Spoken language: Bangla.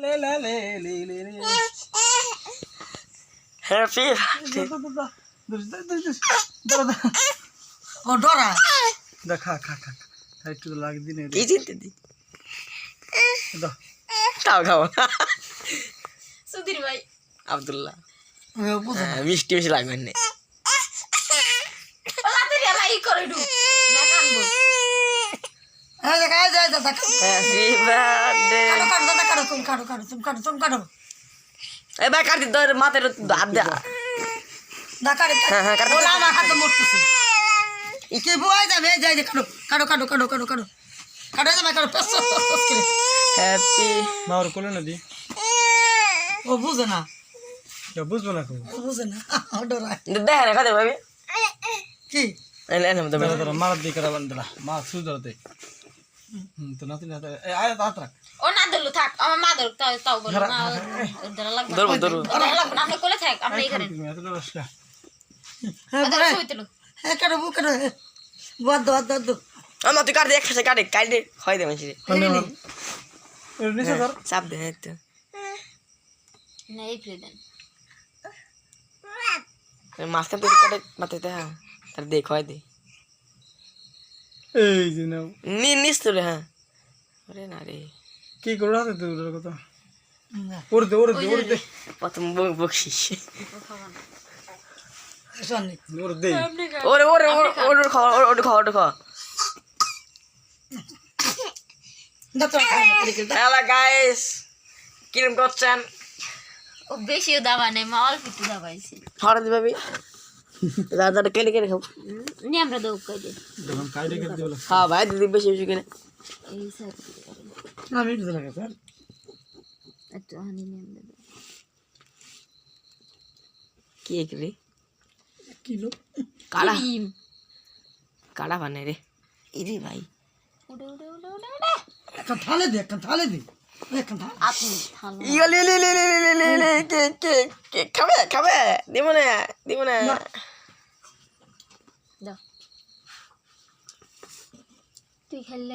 লে লে লে লে লে লে হ্যাপি ও ডরা দেখা খা খা একটু লাগ দিনে কি চিনতে দি দাও খাও খাও সুধীর ভাই আব্দুল্লাহ বুঝে না মিষ্টি মিষ্টি লাগবে না তাড়াতাড়ি ভাই করে দু না কানবো এই দেখ এই যা যা হ্যাপি বার্থডে কাটো তুমি কাটো এই ভাই কাটি দর মাথার হাত দে না কাটে হ্যাঁ, হ্যাঁ, কাটো। ওলা আমার হাতে মরতেছে কি বুয়াই যাবে এই যাই কাটো যাবে কাটো পেছ করে হ্যাপি মা ওর কোলে না দি ও বুঝে না কেউ বুঝবো না কেউ ও বুঝে না ও ডরা দেখ না খাতে ভাবি কি এই লেন মত দাঁড়া দাঁড়া মার দিয়ে করা বান্দলা মা সুজ ধরতে তো নাতি না আয় তাড়া ও না দলু থাক আমার মা দলু তাও বলো না ওদের লাগবে ধরবো ওদের লাগবে না আপনি কোলে থাক আপনি এখানে এত রসকা হ্যাঁ ওদের বলে ছবি তুলো হ্যাঁ কাটো বাদ আমার তুই কাটে একসাথে কাটে কাটে হয় দে মানুষ এর নিচে ধর চাপ দে তো না এই ফ্রি দেন মাঝখান থেকে কাটে মাথাতে হ্যাঁ তার দেখ হয় দে এই যে নাও নিস তো রে হ্যাঁ আরে না রে কি করো হাতে তোর কথা না ওর দে প্রথম বকশিস শুনি ওর দে ওরে খাওয়া দাঁত হ্যালো গাইস কিরম করছেন ও বেশিও দাবা নেই মা অল্প একটু দাবাইছি হঠাৎ ভাবি দাদা কেটে খাও নি আমরা দৌ কই দে যখন কাইডে খেতে বলে হ্যাঁ ভাই দিদি বেশি বেশি কেনে এই স্যার আমি বুঝে লাগে স্যার একটু হানি নিয়ে আমরা কি রে কিলো কালা ক্রিম কালা বানে রে ইরে ভাই উড়ে একটা থালে দে একটা থালে আপনি থালো ইলে কে খাবে দিব না দাও তুই খেললে